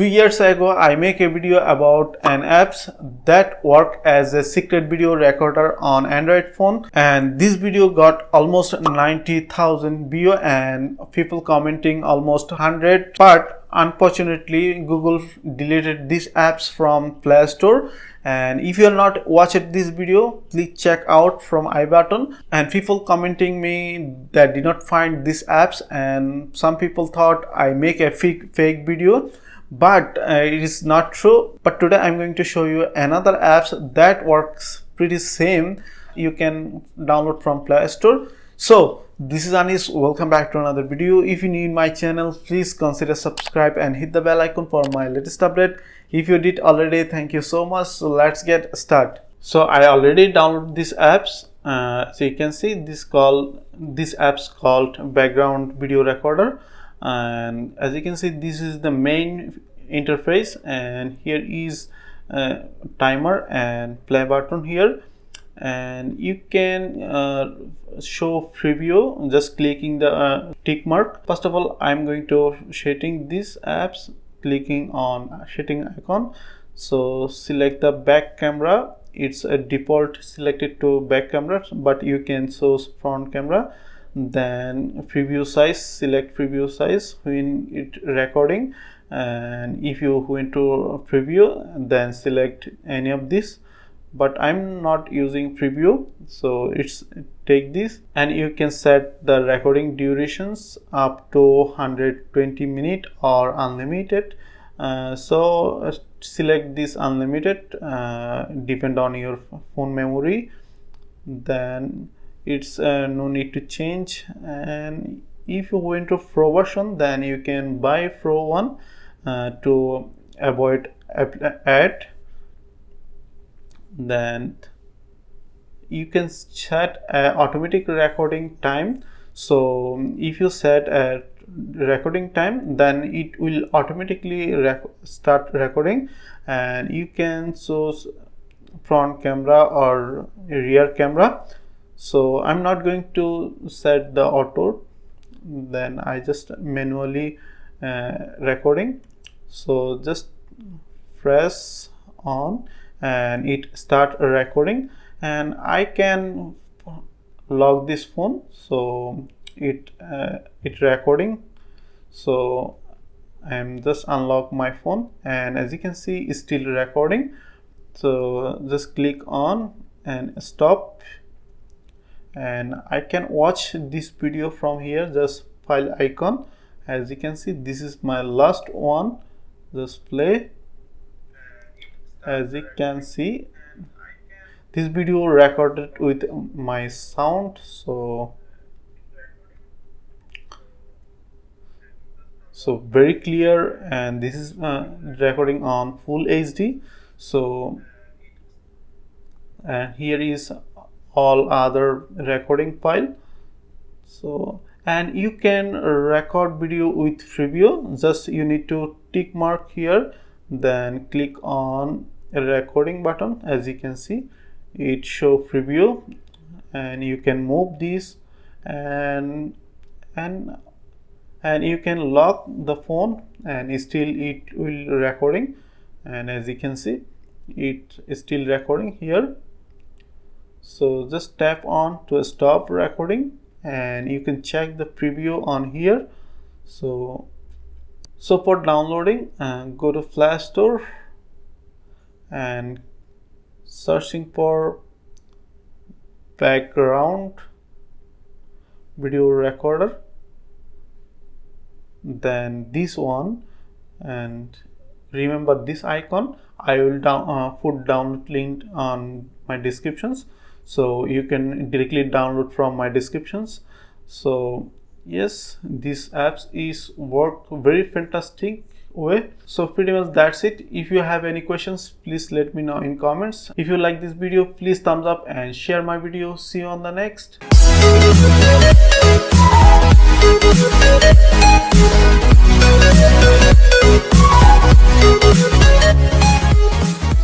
2 years ago, I make a video about an apps that work as a secret video recorder on Android phone, and this video got almost 90,000 view and people commenting almost 100. But unfortunately, Google deleted these apps from Play Store. And if you are not watched this video, please check out from I button. And people commenting me that did not find these apps, and some people thought I make a fake video, but it is not true. But today I'm going to show you another apps that works pretty same. You can download from Play Store. So this is Anis. Welcome back to another video. If you need my channel, please consider subscribe and hit the bell icon for my latest update. If you did already, thank you so much. So let's get started. So I already downloaded these apps. So you can see this app's called background video recorder, and as you can see, this is the main interface, and here is timer and play button here, and you can show preview just clicking the tick mark. First of all, I'm going to setting these apps, clicking on setting icon. So select the back camera. It's a default selected to back camera, but you can choose front camera. Then preview size, select preview size when it recording, and if you went to preview, then select any of this, but I'm not using preview, so it's take this. And you can set the recording durations up to 120 minutes or unlimited. So select this unlimited, depend on your phone memory. Then it's no need to change. And if you go into Pro version, then you can buy Pro one to avoid ad. Then you can set automatic recording time. So if you set a recording time, then it will automatically start recording, and you can choose front camera or rear camera. So I'm not going to set the auto, then I just manually recording. So just press on and it start recording, and I can lock this phone, so it recording. So I'm just unlock my phone, and as you can see, it's still recording. So just click on and stop, and I can watch this video from here, just file icon. As you can see, this is my last one. Just play. As you can see, this video recorded with my sound, so very clear, and this is recording on full HD. So and here is all other recording file. So and you can record video with preview. Just you need to tick mark here, then click on a recording button. As you can see, it show preview, and you can move this, and you can lock the phone, and still it will recording. And as you can see, it is still recording here. So just tap on to stop recording, and you can check the preview on here. So for downloading, go to Play Store and searching for background video recorder, then this one, and remember this icon. I will put download link on my descriptions, so you can directly download from my descriptions. So yes, this apps is work very fantastic way. So pretty much that's it. If you have any questions, please let me know in comments. If you like this video, please thumbs up and share my video. See you on the next.